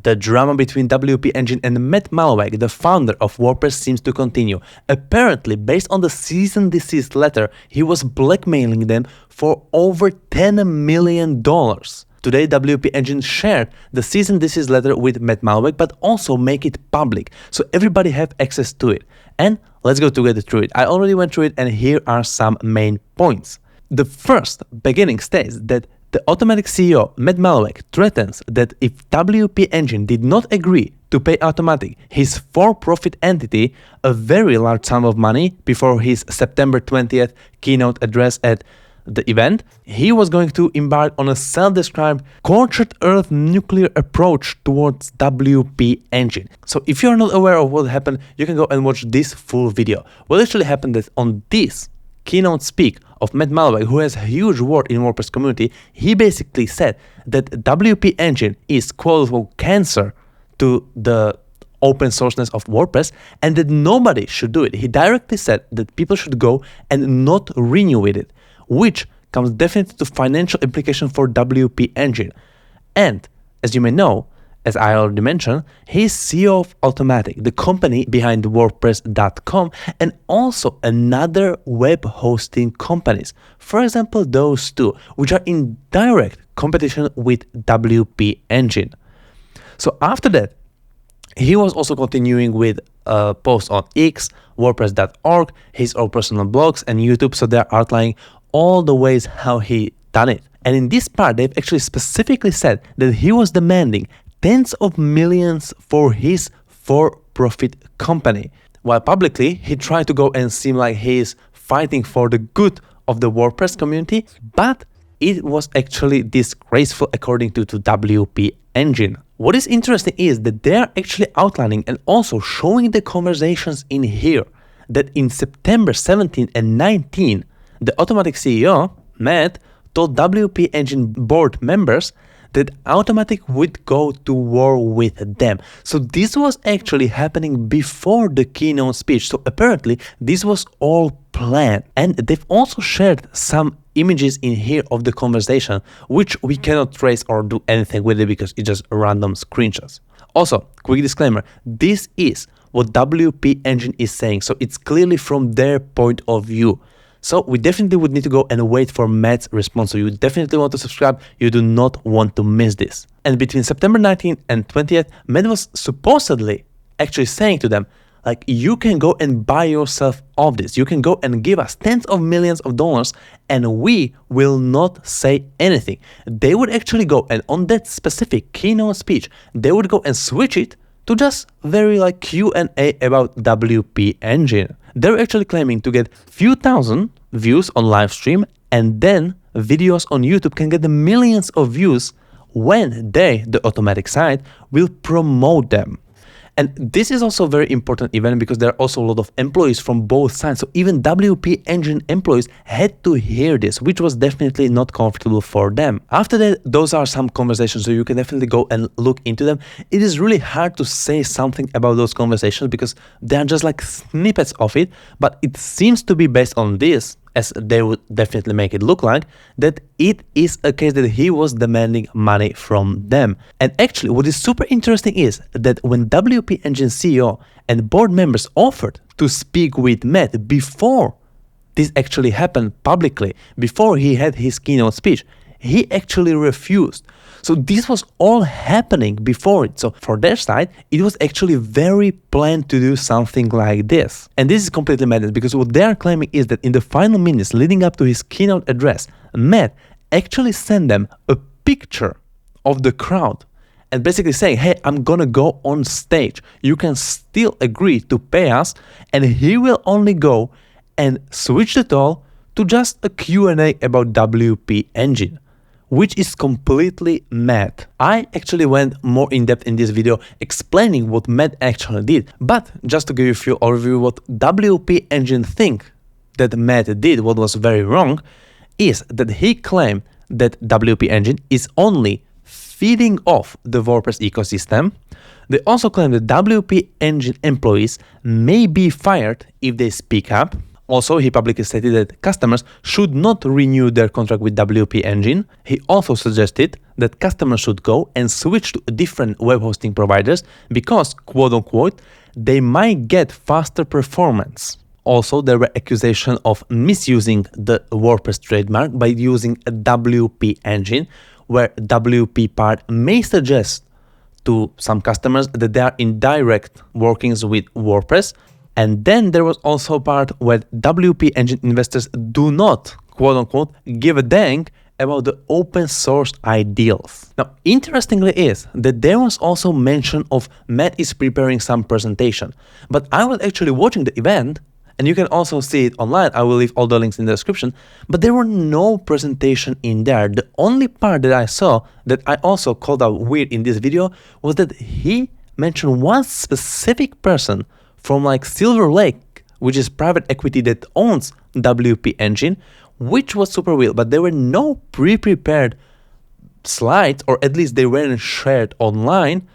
The drama between WP Engine and Matt Mullenweg, the founder of WordPress, seems to continue. Apparently, based on the cease-and-desist letter, he was blackmailing them for over $10 million. Today, WP Engine shared the cease-and-desist letter with Matt Mullenweg, but also make it public, so everybody have access to it. And let's go together through it. I already went through it, and here are some main points. The first beginning states that the Automattic CEO, Matt Mullenweg, threatens that if WP Engine did not agree to pay Automattic, his for-profit entity, a very large sum of money before his September 20th keynote address at the event, he was going to embark on a self-described scorched earth nuclear approach towards WP Engine. So if you're not aware of what happened, you can go and watch this full video. What actually happened is on this keynote speak of Matt Mullenweg, who has a huge word in WordPress community, he basically said that WP Engine is quote-unquote cancer to the open sourceness of WordPress and that nobody should do it. He directly said that people should go and not renew with it, which comes definitely to financial implication for WP Engine. And as you may know, as I already mentioned, he's CEO of Automattic, the company behind WordPress.com, and also another web hosting companies. For example, those two, which are in direct competition with WP Engine. So after that, he was also continuing with posts on X, WordPress.org, his own personal blogs, and YouTube. So they're outlining all the ways how he done it. And in this part, they've actually specifically said that he was demanding tens of millions for his for-profit company. While publicly, he tried to go and seem like he's fighting for the good of the WordPress community, but it was actually disgraceful according to WP Engine. What is interesting is that they are actually outlining and also showing the conversations in here that in September 17 and 19, the Automattic CEO, Matt, told WP Engine board members that Automattic would go to war with them. So this was actually happening before the keynote speech. So apparently this was all planned. And they've also shared some images in here of the conversation, which we cannot trace or do anything with it because it's just random screenshots. Also, quick disclaimer, this is what WP Engine is saying. So it's clearly from their point of view. So we definitely would need to go and wait for Matt's response. So you definitely want to subscribe. You do not want to miss this. And between September 19th and 20th, Matt was supposedly actually saying to them, like, you can go and buy yourself off this. You can go and give us tens of millions of dollars and we will not say anything. They would actually go and on that specific keynote speech, they would go and switch it to just very like Q&A about WP Engine. They're actually claiming to get few thousand views on live stream and then videos on YouTube can get the millions of views when they, the Automattic side, will promote them. And this is also a very important event because there are also a lot of employees from both sides. So even WP Engine employees had to hear this, which was definitely not comfortable for them. After that, those are some conversations, so you can definitely go and look into them. It is really hard to say something about those conversations because they are just like snippets of it, but it seems to be based on this, as they would definitely make it look like, that it is a case that he was demanding money from them. And actually, what is super interesting is that when WP Engine CEO and board members offered to speak with Matt before this actually happened publicly, before he had his keynote speech, he actually refused. So this was all happening before it. So for their side, it was actually very planned to do something like this. And this is completely madness because what they are claiming is that in the final minutes leading up to his keynote address, Matt actually sent them a picture of the crowd and basically saying, hey, I'm gonna go on stage. You can still agree to pay us, and he will only go and switch it all to just a Q&A about WP Engine, which is completely mad. I actually went more in depth in this video explaining what Matt actually did, but just to give you a few overview what WP Engine think that Matt did, what was very wrong, is that he claimed that WP Engine is only feeding off the WordPress ecosystem. They also claim that WP Engine employees may be fired if they speak up. Also, he publicly stated that customers should not renew their contract with WP Engine. He also suggested that customers should go and switch to different web hosting providers because, quote unquote, they might get faster performance. Also, there were accusations of misusing the WordPress trademark by using a WP Engine, where WP part may suggest to some customers that they are in direct workings with WordPress. And then there was also a part where WP Engine investors do not, quote unquote, give a dang about the open source ideals. Now, interestingly is that there was also mention of Matt is preparing some presentation, but I was actually watching the event, and you can also see it online. I will leave all the links in the description, but there were no presentation in there. The only part that I saw that I also called out weird in this video was that he mentioned one specific person from like Silver Lake, which is private equity that owns WP Engine, which was super weird, but there were no pre-prepared slides, or at least they weren't shared online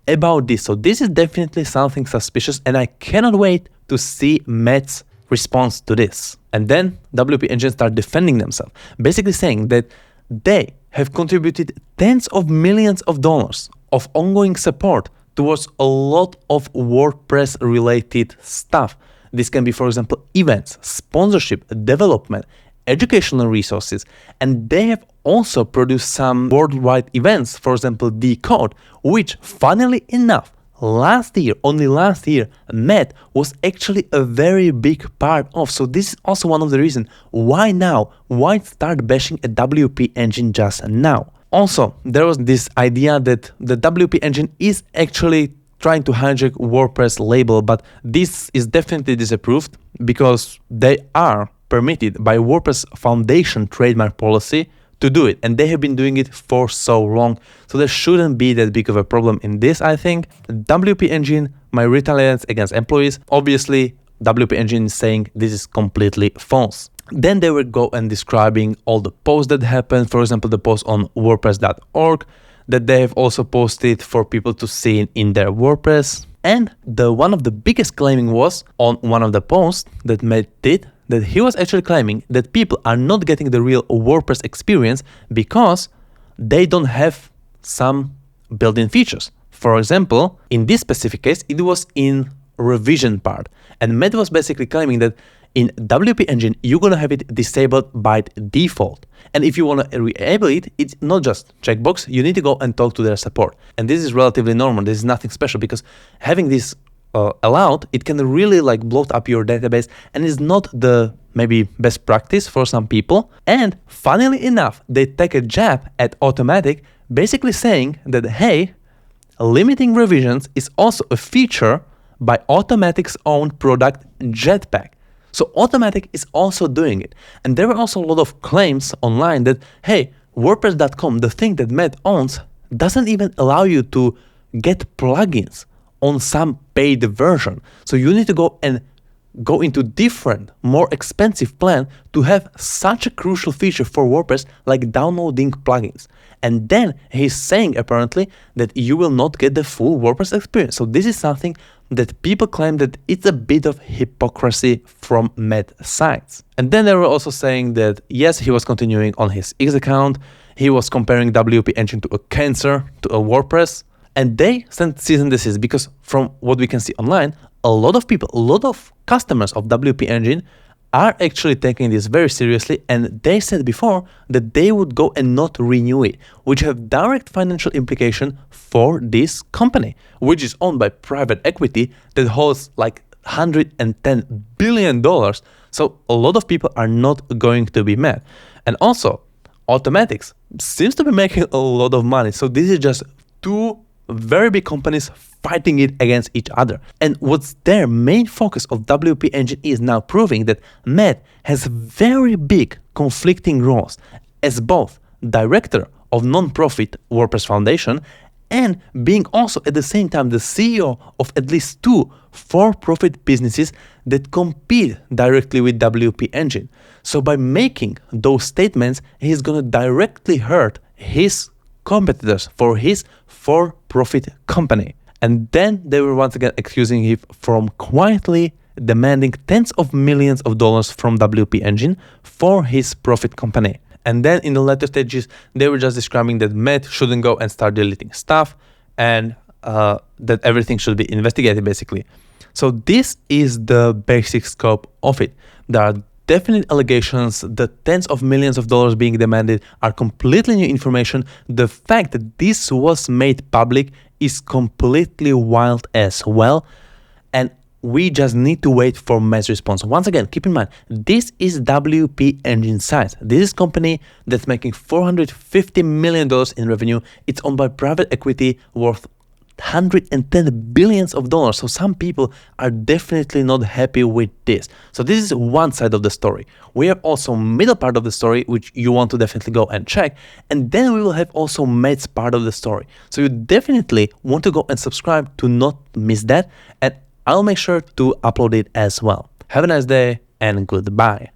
about this. So this is definitely something suspicious, and I cannot wait to see Matt's response to this. And then WP Engine start defending themselves, basically saying that they have contributed tens of millions of dollars of ongoing support towards a lot of WordPress related stuff. This can be, for example, events, sponsorship, development, educational resources, and they have also produced some worldwide events, for example, Decode, which, funnily enough, only last year, Matt was actually a very big part of. So this is also one of the reasons why now, why start bashing a WP Engine just now. Also, there was this idea that the WP Engine is actually trying to hijack WordPress label, but this is definitely disapproved because they are permitted by WordPress Foundation trademark policy to do it, and they have been doing it for so long, so there shouldn't be that big of a problem in this, I think. WP Engine might retaliate against employees. Obviously, WP Engine is saying this is completely false. Then they will go and describing all the posts that happened, for example, the post on WordPress.org that they have also posted for people to see in their WordPress. And one of the biggest claiming was on one of the posts that Matt did, that he was actually claiming that people are not getting the real WordPress experience because they don't have some built-in features. For example, in this specific case, it was in revision part. And Matt was basically claiming that in WP Engine, you're going to have it disabled by default. And if you want to re-enable it, it's not just checkbox, you need to go and talk to their support. And this is relatively normal. This is nothing special because having this allowed, it can really like bloat up your database, and is not the maybe best practice for some people. And funnily enough, they take a jab at Automattic, basically saying that, hey, limiting revisions is also a feature by Automattic's own product Jetpack. So Automattic is also doing it. And there were also a lot of claims online that, hey, WordPress.com, the thing that Matt owns, doesn't even allow you to get plugins on some paid version. So you need to go into different, more expensive plan to have such a crucial feature for WordPress like downloading plugins. And then he's saying apparently that you will not get the full WordPress experience. So this is something that people claim that it's a bit of hypocrisy from Matt's sides. And then they were also saying that yes, he was continuing on his X account. He was comparing WP Engine to a cancer, to a WordPress. And they sent cease-and-desist because from what we can see online, a lot of people, a lot of customers of WP Engine are actually taking this very seriously, and they said before that they would go and not renew it, which have direct financial implication for this company, which is owned by private equity that holds like $110 billion. So a lot of people are not going to be mad. And also, Automattic seems to be making a lot of money. So this is just two very big companies fighting it against each other. And what's their main focus of WP Engine is now proving that Matt has very big conflicting roles as both director of non-profit WordPress Foundation and being also at the same time the CEO of at least two for-profit businesses that compete directly with WP Engine. So by making those statements, he's going to directly hurt his competitors for his for-profit company. And then they were once again accusing him from quietly demanding tens of millions of dollars from WP Engine for his profit company. And then in the later stages, they were just describing that Matt shouldn't go and start deleting stuff, and that everything should be investigated basically. So this is the basic scope of it. There are definite allegations. The tens of millions of dollars being demanded are completely new information. The fact that this was made public is completely wild as well. And we just need to wait for Matt's response. Once again, keep in mind, this is WP Engine site. This is a company that's making $450 million in revenue. It's owned by private equity worth $110 billion. So some people are definitely not happy with this. So this is one side of the story. We have also middle part of the story, which you want to definitely go and check. And then we will have also Matt's part of the story. So you definitely want to go and subscribe to not miss that. And I'll make sure to upload it as well. Have a nice day and goodbye.